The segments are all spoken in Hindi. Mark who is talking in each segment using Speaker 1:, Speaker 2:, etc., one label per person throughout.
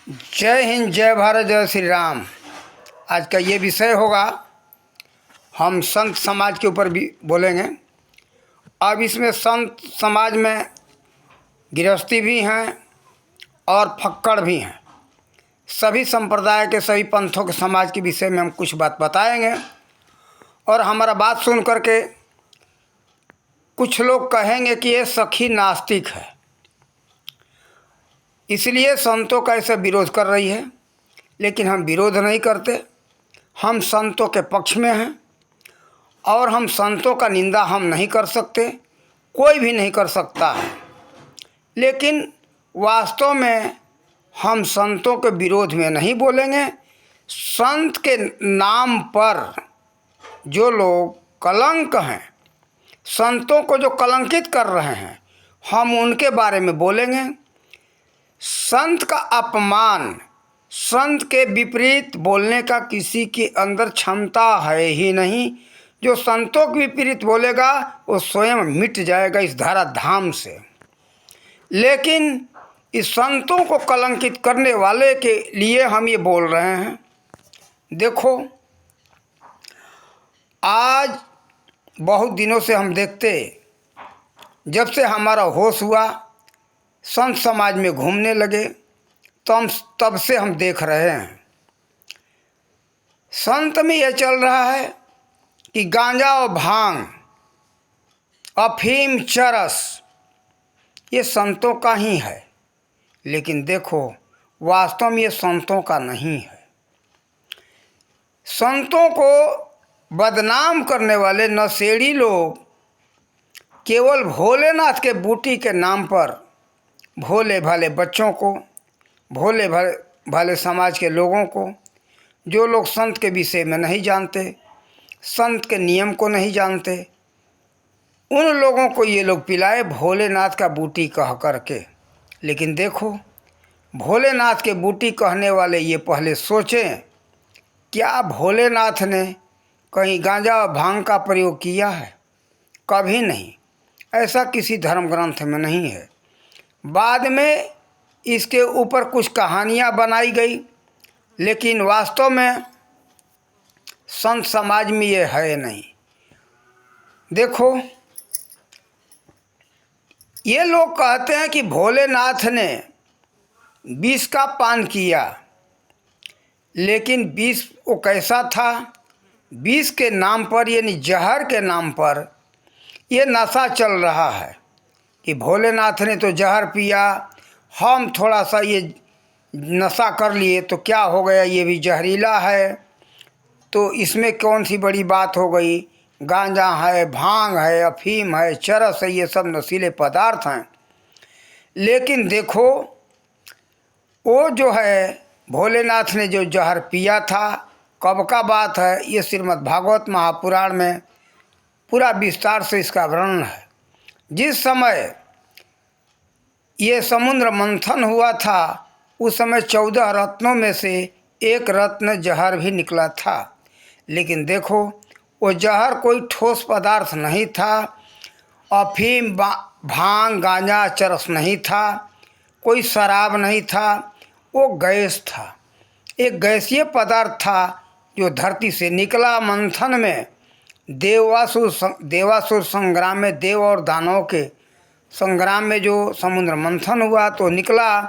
Speaker 1: जय हिंद, जय भारत, जय श्री राम। आज का ये विषय होगा, हम संत समाज के ऊपर भी बोलेंगे। अब इसमें संत समाज में गृहस्थी भी हैं और फक्कड़ भी हैं। सभी संप्रदाय के, सभी पंथों के समाज के विषय में हम कुछ बात बताएंगे। और हमारा बात सुन करके कुछ लोग कहेंगे कि ये सखी नास्तिक है, इसलिए संतों का ऐसा विरोध कर रही है। लेकिन हम विरोध नहीं करते, हम संतों के पक्ष में हैं और हम संतों का निंदा हम नहीं कर सकते, कोई भी नहीं कर सकता है। लेकिन वास्तव में हम संतों के विरोध में नहीं बोलेंगे। संत के नाम पर जो लोग कलंक हैं, संतों को जो कलंकित कर रहे हैं, हम उनके बारे में बोलेंगे। संत का अपमान, संत के विपरीत बोलने का किसी के अंदर क्षमता है ही नहीं। जो संतों के विपरीत बोलेगा वो स्वयं मिट जाएगा इस धरा धाम से। लेकिन इस संतों को कलंकित करने वाले के लिए हम ये बोल रहे हैं। देखो, आज बहुत दिनों से हम देखते, जब से हमारा होश हुआ, संत समाज में घूमने लगे, तब से हम देख रहे हैं संत में यह चल रहा है कि गांजा और भांग, अफीम, चरस ये संतों का ही है। लेकिन देखो, वास्तव में ये संतों का नहीं है। संतों को बदनाम करने वाले नशेड़ी लोग केवल भोलेनाथ के बूटी के नाम पर भोले भाले बच्चों को, भोले भाले समाज के लोगों को, जो लोग संत के विषय में नहीं जानते, संत के नियम को नहीं जानते, उन लोगों को ये लोग पिलाए भोलेनाथ का बूटी कह करके। लेकिन देखो, भोलेनाथ के बूटी कहने वाले ये पहले सोचें, क्या भोलेनाथ ने कहीं गांजा और भांग का प्रयोग किया है? कभी नहीं। ऐसा किसी धर्म ग्रंथ में नहीं है। बाद में इसके ऊपर कुछ कहानियाँ बनाई गई, लेकिन वास्तव में संत समाज में ये है नहीं। देखो, ये लोग कहते हैं कि भोलेनाथ ने विष का पान किया, लेकिन विष वो कैसा था? विष के नाम पर, यानी जहर के नाम पर ये नशा चल रहा है कि भोलेनाथ ने तो जहर पिया, हम थोड़ा सा ये नशा कर लिए तो क्या हो गया, ये भी जहरीला है, तो इसमें कौन सी बड़ी बात हो गई। गांजा है, भांग है, अफीम है, चरस है, ये सब नशीले पदार्थ हैं। लेकिन देखो, वो जो है भोलेनाथ ने जो जहर पिया था, कब का बात है, ये श्रीमद् भागवत महापुराण में पूरा विस्तार से इसका वर्णन है। जिस समय ये समुद्र मंथन हुआ था, उस समय 14 रत्नों में से एक रत्न जहर भी निकला था। लेकिन देखो, वो जहर कोई ठोस पदार्थ नहीं था, अफीम, भांग, गांजा, चरस नहीं था, कोई शराब नहीं था, वो गैस था। एक गैसीय पदार्थ था जो धरती से निकला। मंथन में देवासुर संग्राम में, देव और दानवों के संग्राम में जो समुद्र मंथन हुआ तो निकला,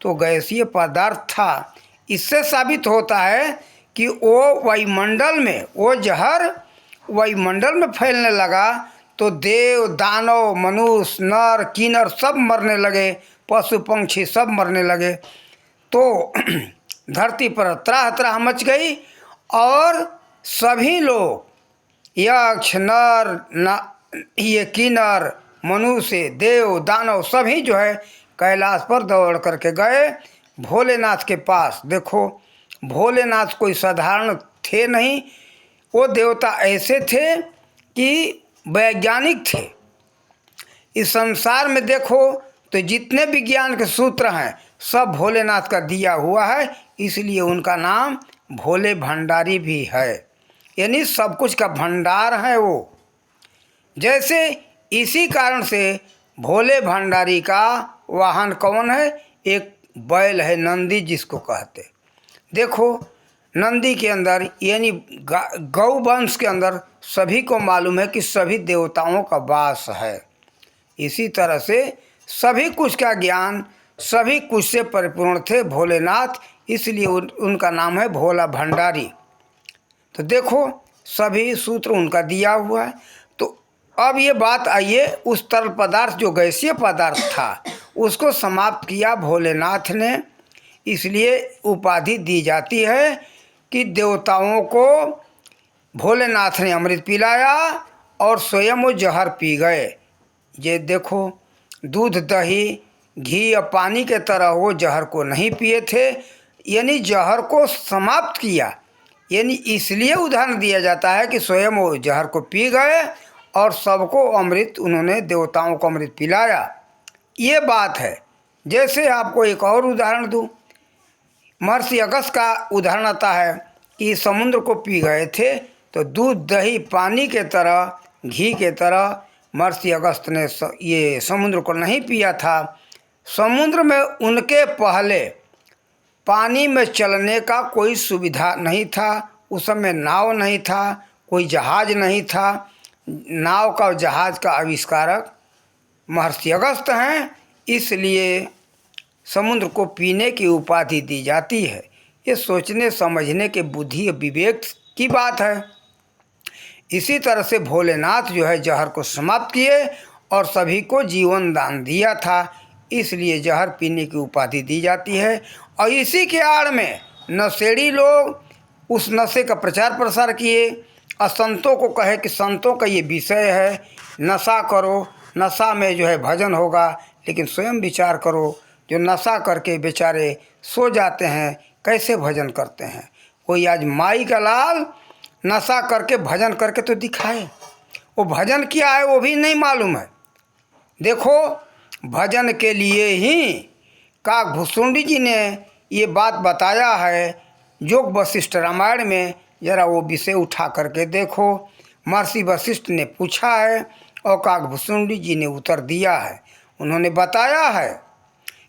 Speaker 1: तो गैसीय पदार्थ था। इससे साबित होता है कि वो वायुमंडल में, वो जहर वायुमंडल में फैलने लगा, तो देव, दानव, मनुष्य, नर, किन्नर सब मरने लगे, पशु पक्षी सब मरने लगे। तो धरती पर त्राह त्राह मच गई और सभी लोग, यक्ष, नर, ये किन्नर, मनुष्य, देव, दानव सभी जो है कैलाश पर दौड़ करके गए भोलेनाथ के पास। देखो, भोलेनाथ कोई साधारण थे नहीं, वो देवता ऐसे थे कि वैज्ञानिक थे। इस संसार में देखो तो जितने विज्ञान के सूत्र हैं सब भोलेनाथ का दिया हुआ है, इसलिए उनका नाम भोले भंडारी भी है, यानी सब कुछ का भंडार है वो। जैसे इसी कारण से भोले भंडारी का वाहन कौन है? एक बैल है नंदी जिसको कहते। देखो नंदी के अंदर यानी गौ वंश के अंदर सभी को मालूम है कि सभी देवताओं का वास है। इसी तरह से सभी कुछ का ज्ञान, सभी कुछ से परिपूर्ण थे भोलेनाथ, इसलिए उनका नाम है भोला भंडारी। तो देखो सभी सूत्र उनका दिया हुआ है। तो अब ये बात आइए, उस तरल पदार्थ जो गैसीय पदार्थ था उसको समाप्त किया भोलेनाथ ने, इसलिए उपाधि दी जाती है कि देवताओं को भोलेनाथ ने अमृत पिलाया और स्वयं वो जहर पी गए। ये देखो दूध दही घी और पानी के तरह वो जहर को नहीं पिए थे, यानी जहर को समाप्त किया, यानी इसलिए उदाहरण दिया जाता है कि स्वयं वो जहर को पी गए और सबको अमृत, उन्होंने देवताओं को अमृत पिलाया। ये बात है। जैसे आपको एक और उदाहरण दूँ, महर्षि अगस्त का उदाहरण आता है कि समुद्र को पी गए थे, तो दूध दही पानी के तरह घी के तरह महर्षि अगस्त ने ये समुद्र को नहीं पिया था। समुद्र में उनके पहले पानी में चलने का कोई सुविधा नहीं था, उस समय नाव नहीं था, कोई जहाज नहीं था। नाव का और जहाज का आविष्कारक महर्षि अगस्त हैं, इसलिए समुद्र को पीने की उपाधि दी जाती है। ये सोचने समझने के बुद्धि विवेक की बात है। इसी तरह से भोलेनाथ जो है जहर को समाप्त किए और सभी को जीवन दान दिया था, इसलिए जहर पीने की उपाधि दी जाती है। और इसी के आड़ में नशेड़ी लोग उस नशे का प्रचार प्रसार किए और संतों को कहे कि संतों का ये विषय है, नशा करो, नशा में जो है भजन होगा। लेकिन स्वयं विचार करो, जो नशा करके बेचारे सो जाते हैं कैसे भजन करते हैं। कोई आज माई का लाल नशा करके भजन करके तो दिखाए, वो भजन क्या है वो भी नहीं मालूम है। देखो भजन के लिए ही काकभूषुंडी जी ने ये बात बताया है योग वशिष्ठ रामायण में। जरा वो विषय उठा करके देखो। महर्षि वशिष्ठ ने पूछा है और काकभूषुंडी जी ने उत्तर दिया है। उन्होंने बताया है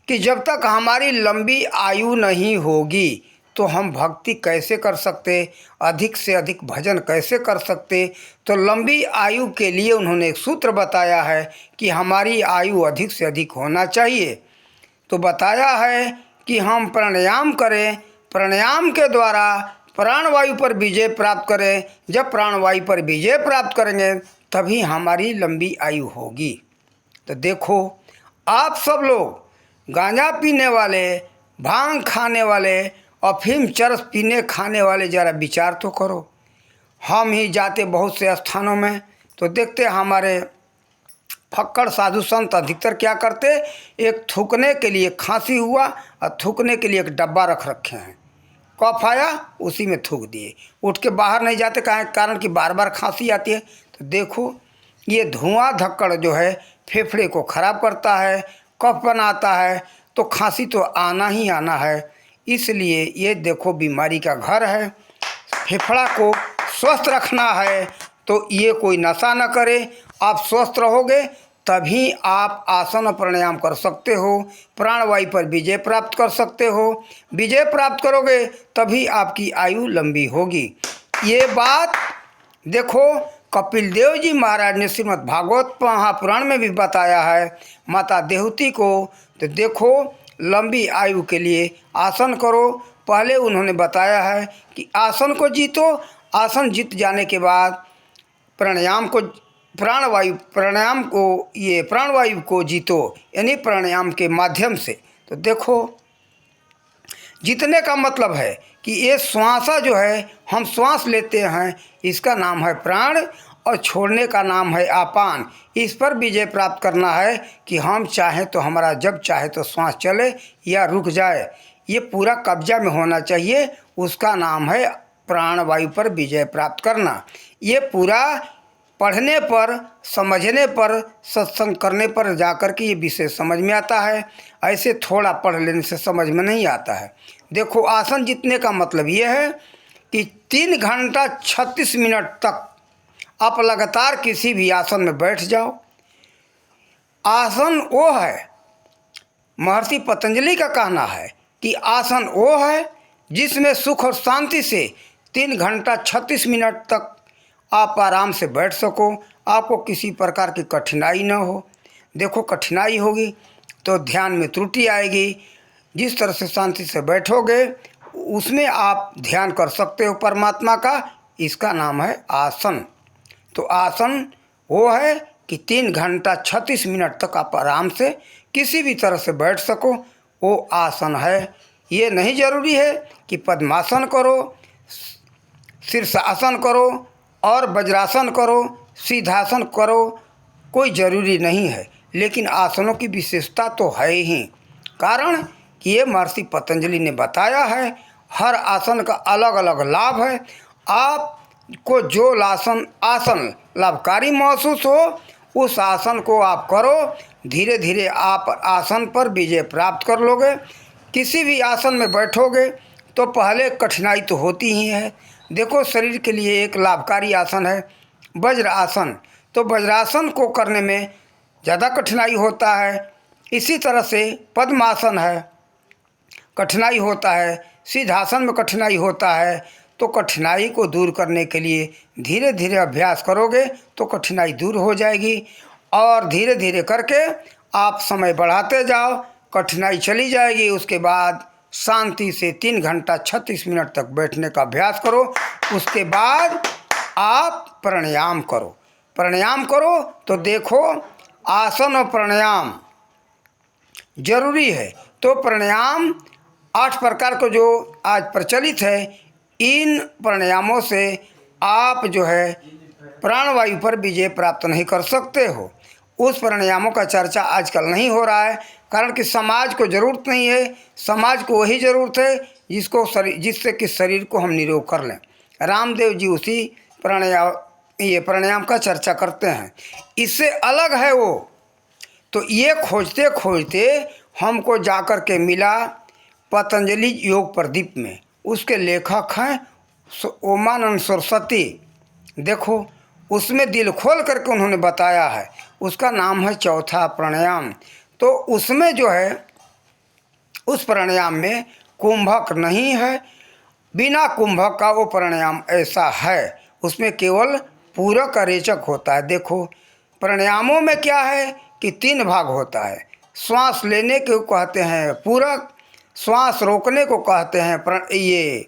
Speaker 1: कि जब तक हमारी लंबी आयु नहीं होगी तो हम भक्ति कैसे कर सकते, अधिक से अधिक भजन कैसे कर सकते। तो लंबी आयु के लिए उन्होंने एक सूत्र बताया है कि हमारी आयु अधिक से अधिक होना चाहिए। तो बताया है कि हम प्राणायाम करें, प्राणायाम के द्वारा प्राणवायु पर विजय प्राप्त करें। जब प्राणवायु पर विजय प्राप्त करेंगे तभी हमारी लंबी आयु होगी। तो देखो आप सब लोग गांजा पीने वाले, भांग खाने वाले, अफीम चरस पीने खाने वाले ज़रा विचार तो करो। हम ही जाते बहुत से स्थानों में तो देखते हमारे फक्कड़ साधु संत अधिकतर क्या करते, एक थूकने के लिए खांसी हुआ और थूकने के लिए एक डब्बा रख रखे हैं, कफ आया उसी में थूक दिए, उठ के बाहर नहीं जाते। कारण कि बार बार खांसी आती है। तो देखो ये धुआं धक्कड़ जो है फेफड़े को ख़राब करता है, कफ बनाता है, तो खांसी तो आना ही आना है। इसलिए ये देखो बीमारी का घर है। फेफड़ा को स्वस्थ रखना है तो ये कोई नशा न करे। आप स्वस्थ रहोगे तभी आप आसन और प्राणायाम कर सकते हो, प्राणवायु पर विजय प्राप्त कर सकते हो। विजय प्राप्त करोगे तभी आपकी आयु लंबी होगी। ये बात देखो कपिल देव जी महाराज ने श्रीमद् भागवत महापुराण में भी बताया है माता देवहूति को। तो देखो लंबी आयु के लिए आसन करो। पहले उन्होंने बताया है कि आसन को जीतो, आसन जीत जाने के बाद प्राणायाम को जीतो, यानी प्राणायाम के माध्यम से। तो देखो जीतने का मतलब है कि ये श्वासा जो है हम श्वास लेते हैं इसका नाम है प्राण और छोड़ने का नाम है आपान। इस पर विजय प्राप्त करना है कि हम चाहें तो हमारा जब चाहे तो श्वास चले या रुक जाए, ये पूरा कब्जा में होना चाहिए। उसका नाम है प्राणवायु पर विजय प्राप्त करना। ये पूरा पढ़ने पर, समझने पर, सत्संग करने पर जाकर के ये विषय समझ में आता है। ऐसे थोड़ा पढ़ लेने से समझ में नहीं आता है। देखो आसन जीतने का मतलब ये है कि 3 घंटा 36 मिनट तक आप लगातार किसी भी आसन में बैठ जाओ। आसन वो है महर्षि पतंजलि का कहना है कि आसन वो है जिसमें सुख और शांति से 3 घंटा 36 मिनट तक आप आराम से बैठ सको, आपको किसी प्रकार की कठिनाई न हो। देखो कठिनाई होगी तो ध्यान में त्रुटि आएगी। जिस तरह से शांति से बैठोगे उसमें आप ध्यान कर सकते हो परमात्मा का, इसका नाम है आसन। तो आसन वो है कि 3 घंटा 36 मिनट तक आप आराम से किसी भी तरह से बैठ सको, वो आसन है। ये नहीं ज़रूरी है कि पद्मासन करो, शीर्षासन करो और वज्रासन करो, सीधासन करो, कोई ज़रूरी नहीं है। लेकिन आसनों की विशेषता तो है ही, कारण कि ये महर्षि पतंजलि ने बताया है। हर आसन का अलग अलग लाभ है। आपको जो आसन लाभकारी महसूस हो उस आसन को आप करो, धीरे धीरे आप आसन पर विजय प्राप्त कर लोगे। किसी भी आसन में बैठोगे तो पहले कठिनाई तो होती ही है। देखो शरीर के लिए एक लाभकारी आसन है वज्र आसन, तो वज्रासन को करने में ज़्यादा कठिनाई होता है। इसी तरह से पद्मासन है, कठिनाई होता है, सिद्धासन में कठिनाई होता है। तो कठिनाई को दूर करने के लिए धीरे धीरे अभ्यास करोगे तो कठिनाई दूर हो जाएगी, और धीरे धीरे करके आप समय बढ़ाते जाओ, कठिनाई चली जाएगी। उसके बाद शांति से 3 घंटा 36 मिनट तक बैठने का अभ्यास करो। उसके बाद आप प्राणायाम करो। प्राणायाम करो तो देखो आसन और प्राणायाम जरूरी है। तो प्राणायाम 8 प्रकार को जो आज प्रचलित है, इन प्राणायामों से आप जो है प्राणवायु पर विजय प्राप्त नहीं कर सकते हो। उस प्राणायामों का चर्चा आजकल नहीं हो रहा है, कारण कि समाज को ज़रूरत नहीं है। समाज को वही ज़रूरत है जिससे कि शरीर को हम निरोग कर लें। रामदेव जी उसी प्राणायाम का चर्चा करते हैं, इससे अलग है वो। तो ये खोजते खोजते हमको जाकर के मिला पतंजलि योग प्रदीप में। उसके लेखक हैं ओमानंद सरस्वती। देखो उसमें दिल खोल करके उन्होंने बताया है। उसका नाम है चौथा प्राणायाम। तो उसमें जो है उस प्राणायाम में कुंभक नहीं है, बिना कुंभक का वो प्राणायाम ऐसा है। उसमें केवल पूरक रेचक होता है। देखो प्राणायामों में क्या है कि 3 भाग होता है। श्वास लेने को कहते हैं पूरक, श्वास रोकने को कहते हैं ये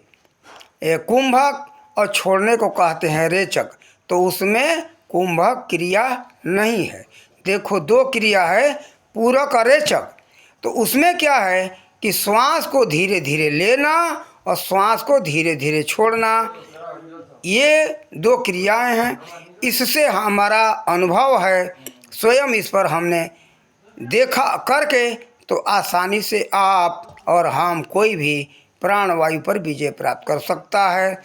Speaker 1: कुंभक, और छोड़ने को कहते हैं रेचक। तो उसमें कुंभक क्रिया नहीं है। देखो 2 क्रिया है, पूरक और रेचक। तो उसमें क्या है कि श्वास को धीरे धीरे लेना और श्वास को धीरे धीरे छोड़ना, ये 2 क्रियाएं हैं। इससे हमारा अनुभव है, स्वयं इस पर हमने देखा करके, तो आसानी से आप और हम कोई भी प्राणवायु पर विजय प्राप्त कर सकता है।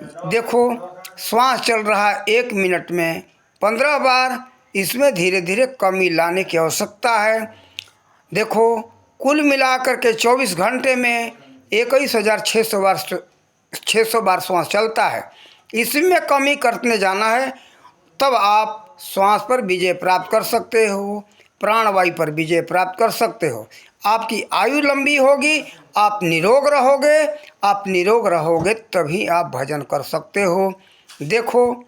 Speaker 1: देखो श्वास चल रहा है 1 मिनट में 15 बार, इसमें धीरे धीरे कमी लाने की आवश्यकता है। देखो कुल मिलाकर के 24 घंटे में 21,600 बार श्वास चलता है। इसमें कमी करने जाना है, तब आप श्वास पर विजय प्राप्त कर सकते हो, प्राणवायु पर विजय प्राप्त कर सकते हो। आपकी आयु लंबी होगी, आप निरोग रहोगे। आप निरोग रहोगे तभी आप भजन कर सकते हो। देखो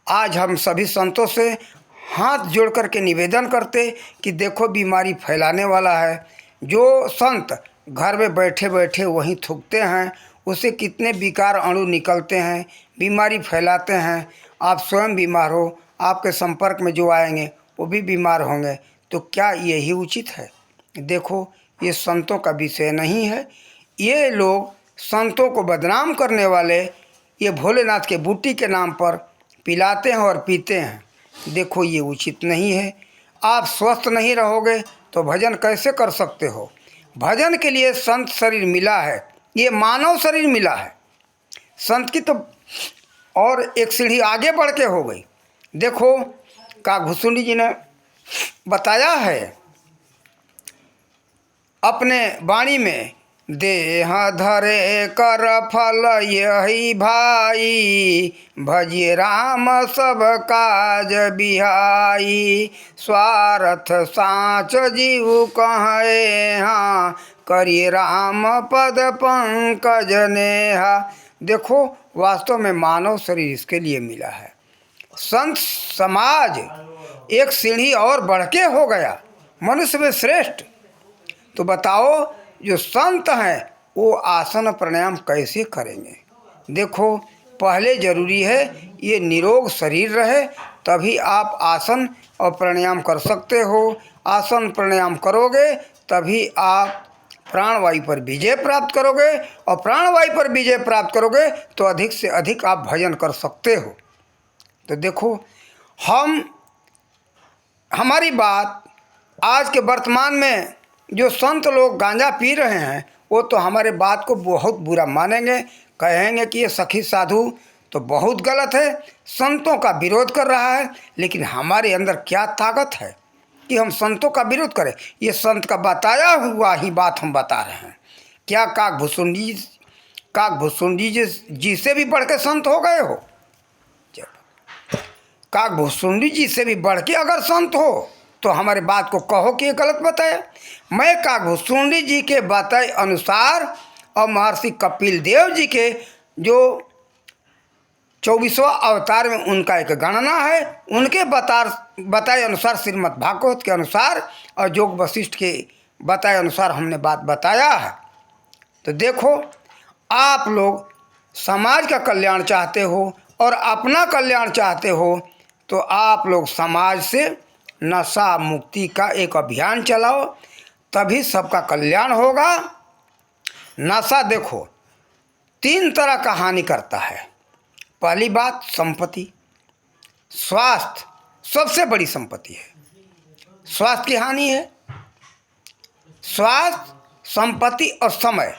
Speaker 1: आज हम सभी संतों से हाथ जोड़ करके निवेदन करते कि देखो बीमारी फैलाने वाला है। जो संत घर में बैठे बैठे वहीं थूकते हैं, उससे कितने विकार अणु निकलते हैं, बीमारी फैलाते हैं। आप स्वयं बीमार हो, आपके संपर्क में जो आएंगे वो भी बीमार होंगे। तो क्या यही उचित है? देखो ये संतों का विषय नहीं है। ये लोग संतों को बदनाम करने वाले ये भोलेनाथ के बूटी के नाम पर पिलाते हैं और पीते हैं। देखो ये उचित नहीं है। आप स्वस्थ नहीं रहोगे तो भजन कैसे कर सकते हो? भजन के लिए संत शरीर मिला है, ये मानव शरीर मिला है। संत की तो और एक सीढ़ी आगे बढ़ के हो गई। देखो काघुसुंडी जी ने बताया है अपने वाणी में देह धरे कर फल यही भाई, भजिए राम सब काज बिहाई। स्वार्थ साँच जीव कहे हाँ, करिए राम पद पंकज नेहा। देखो वास्तव में मानव शरीर इसके लिए मिला है। संत समाज एक सीढ़ी और बढ़ के हो गया, मनुष्य में श्रेष्ठ। तो बताओ जो संत हैं वो आसन प्राणायाम कैसे करेंगे? देखो पहले जरूरी है ये निरोग शरीर रहे, तभी आप आसन और प्राणायाम कर सकते हो। आसन प्राणायाम करोगे तभी आप प्राणवायु पर विजय प्राप्त करोगे, और प्राणवायु पर विजय प्राप्त करोगे तो अधिक से अधिक आप भजन कर सकते हो। तो देखो हमारी बात आज के वर्तमान में जो संत लोग गांजा पी रहे हैं वो तो हमारे बात को बहुत बुरा मानेंगे, कहेंगे कि ये सखी साधु तो बहुत गलत है, संतों का विरोध कर रहा है। लेकिन हमारे अंदर क्या ताकत है कि हम संतों का विरोध करें? ये संत का बताया हुआ ही बात हम बता रहे हैं। क्या काकभूषुंडी जी से भी बढ़ के संत हो गए हो? काकभूषुंडी जी से भी बढ़ के अगर संत हो तो हमारे बात को कहो कि ये गलत बताया। मैं काकभूषुंडी जी के बताए अनुसार और महर्षि कपिल देव जी के जो 24वां अवतार में उनका एक गणना है, उनके बताए अनुसार श्रीमद् भागवत के अनुसार और योग वशिष्ठ के बताए अनुसार हमने बात बताया है। तो देखो आप लोग समाज का कल्याण चाहते हो और अपना कल्याण चाहते हो तो आप लोग समाज से नशा मुक्ति का एक अभियान चलाओ, तभी सबका कल्याण होगा। नशा देखो 3 तरह का हानि करता है। पहली बात संपत्ति, स्वास्थ्य सबसे बड़ी संपत्ति है, स्वास्थ्य की हानि है। स्वास्थ्य, संपत्ति और समय।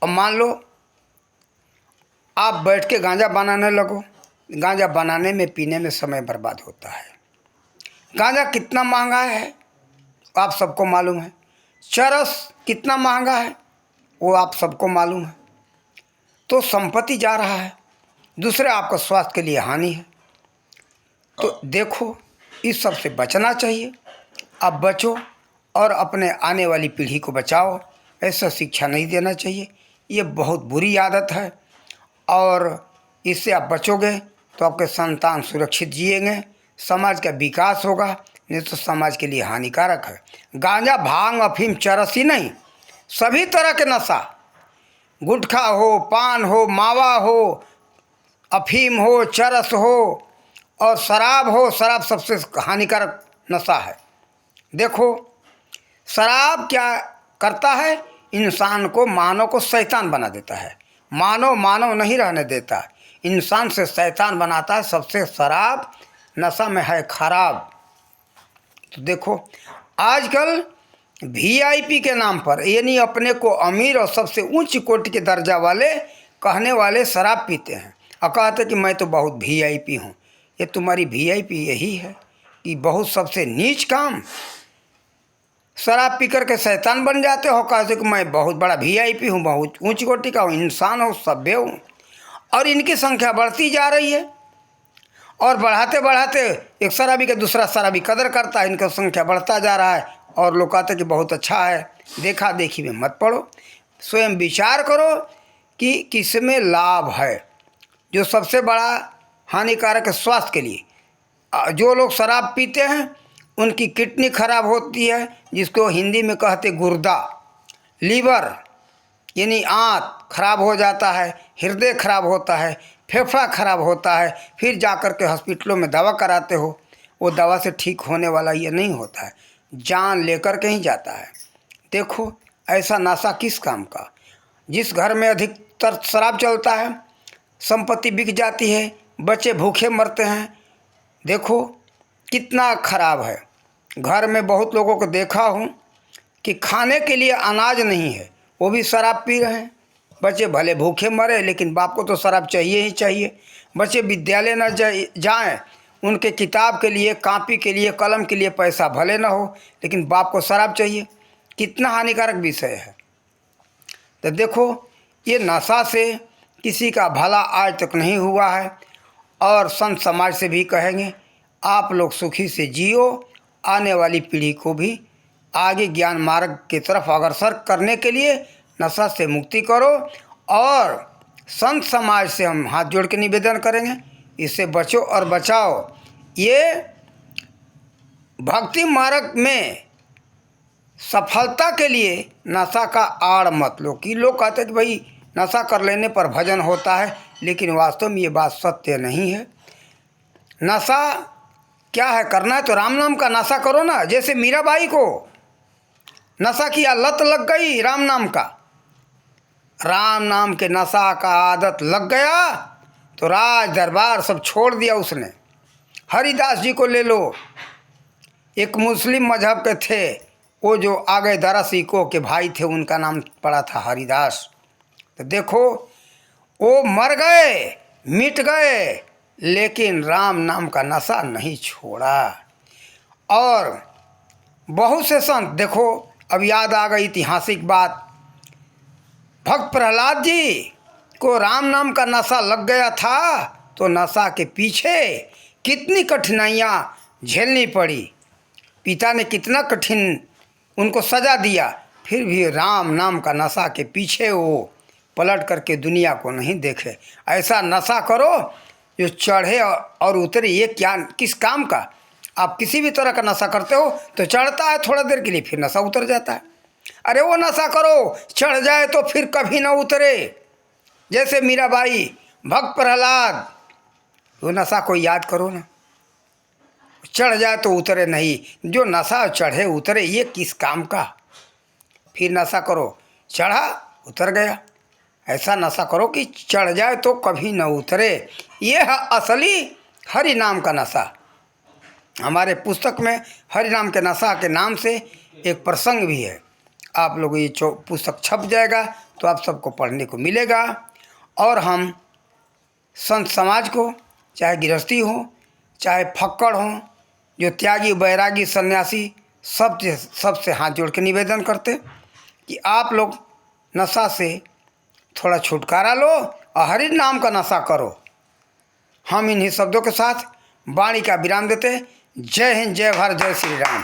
Speaker 1: और मान लो आप बैठ के गांजा बनाने लगो, गांजा बनाने में पीने में समय बर्बाद होता है। गांजा कितना महंगा है आप सबको मालूम है, चरस कितना महंगा है वो आप सबको मालूम है। तो संपत्ति जा रहा है, दूसरे आपका स्वास्थ्य के लिए हानि है। तो देखो इस सब से बचना चाहिए। अब बचो और अपने आने वाली पीढ़ी को बचाओ। ऐसा शिक्षा नहीं देना चाहिए, ये बहुत बुरी आदत है। और इससे आप बचोगे तो आपके संतान सुरक्षित जिएंगे, समाज का विकास होगा, नहीं तो समाज के लिए हानिकारक है। गांजा, भांग, अफीम, चरस ही नहीं, सभी तरह के नशा, गुटखा हो, पान हो, मावा हो, अफीम हो, चरस हो और शराब हो, शराब सबसे हानिकारक नशा है। देखो शराब क्या करता है, इंसान को, मानव को शैतान बना देता है। मानव नहीं रहने देता, इंसान से शैतान बनाता है। सबसे शराब नशा में है खराब। तो देखो आजकल वीआईपी के नाम पर, यानी अपने को अमीर और सबसे उच्च कोटि के दर्जा वाले कहने वाले शराब पीते हैं और कहते कि मैं तो बहुत वीआईपी हूँ। ये तुम्हारी वीआईपी यही है कि बहुत सबसे नीच काम, शराब पी कर के शैतान बन जाते हो, कहते कि मैं बहुत बड़ा वीआईपी हूँ, बहुत ऊंची कोटि का हूँ, इंसान हूँ, सभ्य हूँ। और इनकी संख्या बढ़ती जा रही है और बढ़ाते बढ़ाते एक शराबी का दूसरा शराबी कदर करता है, इनका संख्या बढ़ता जा रहा है। और लोग कहते कि बहुत अच्छा है। देखा देखी में मत पड़ो, स्वयं विचार करो कि किस में लाभ है। जो सबसे बड़ा हानिकारक है स्वास्थ्य के लिए, जो लोग शराब पीते हैं उनकी किडनी खराब होती है, जिसको हिंदी में कहते गुर्दा, लीवर यानी आंत खराब हो जाता है, हृदय खराब होता है, फेफड़ा खराब होता है। फिर जाकर के हॉस्पिटलों में दवा कराते हो, वो दवा से ठीक होने वाला ये नहीं होता है, जान लेकर के ही जाता है। देखो ऐसा नशा किस काम का? जिस घर में अधिकतर शराब चलता है संपत्ति बिक जाती है, बच्चे भूखे मरते हैं। देखो कितना खराब है। घर में बहुत लोगों को देखा हूँ कि खाने के लिए अनाज नहीं है, वो भी शराब पी रहे हैं। बच्चे भले भूखे मरे लेकिन बाप को तो शराब चाहिए ही चाहिए। बच्चे विद्यालय न जाएं, उनके किताब के लिए, कॉपी के लिए, कलम के लिए पैसा भले न हो, लेकिन बाप को शराब चाहिए। कितना हानिकारक विषय है। तो देखो, ये नशा से किसी का भला आज तक नहीं हुआ है। और संत समाज से भी कहेंगे, आप लोग सुखी से जियो, आने वाली पीढ़ी को भी आगे ज्ञान मार्ग की तरफ अग्रसर करने के लिए नशा से मुक्ति करो। और संत समाज से हम हाथ जोड़ के निवेदन करेंगे, इससे बचो और बचाओ। ये भक्ति मार्ग में सफलता के लिए नशा का आड़ मत लो। कि लोग कहते हैं कि भाई नशा कर लेने पर भजन होता है, लेकिन वास्तव में ये बात सत्य नहीं है। नशा क्या है? करना है तो राम नाम का नशा करो ना। जैसे मीराबाई को नशा की लत लग गई राम नाम का, राम नाम के नशा का आदत लग गया तो राज दरबार सब छोड़ दिया उसने। हरिदास जी को ले लो, एक मुस्लिम मजहब के थे, वो जो आगे दरसिको के भाई थे, उनका नाम पड़ा था हरिदास। तो देखो, वो मर गए, मिट गए, लेकिन राम नाम का नशा नहीं छोड़ा। और बहुत से संत, देखो अब याद आ गई ऐतिहासिक बात, भक्त प्रहलाद जी को राम नाम का नशा लग गया था, तो नशा के पीछे कितनी कठिनाइयाँ झेलनी पड़ी। पिता ने कितना कठिन उनको सजा दिया, फिर भी राम नाम का नशा के पीछे वो पलट करके दुनिया को नहीं देखे। ऐसा नशा करो जो चढ़े और उतरे। ये क्या, किस काम का? आप किसी भी तरह का नशा करते हो तो चढ़ता है थोड़ा देर के लिए, फिर नशा उतर जाता है। अरे वो नशा करो चढ़ जाए तो फिर कभी ना उतरे। जैसे मीराबाई, भक्त प्रहलाद, वो नशा को याद करो ना, चढ़ जाए तो उतरे नहीं। जो नशा चढ़े उतरे, ये किस काम का? फिर नशा करो, चढ़ा उतर गया। ऐसा नशा करो कि चढ़ जाए तो कभी न उतरे। ये है असली हरि नाम का नशा। हमारे पुस्तक में हरि नाम के नशा के नाम से एक प्रसंग भी है। आप लोग ये पुस्तक छप जाएगा तो आप सबको पढ़ने को मिलेगा। और हम संत समाज को, चाहे गृहस्थी हो चाहे फक्कड़ हो, जो त्यागी बैरागी सन्यासी, सबसे हाथ जोड़ के निवेदन करते कि आप लोग नशा से थोड़ा छुटकारा लो और हरि नाम का नशा करो। हम इन्हीं शब्दों के साथ वाणी का विराम देते। जय हिंद, जय भारत, जय श्री राम।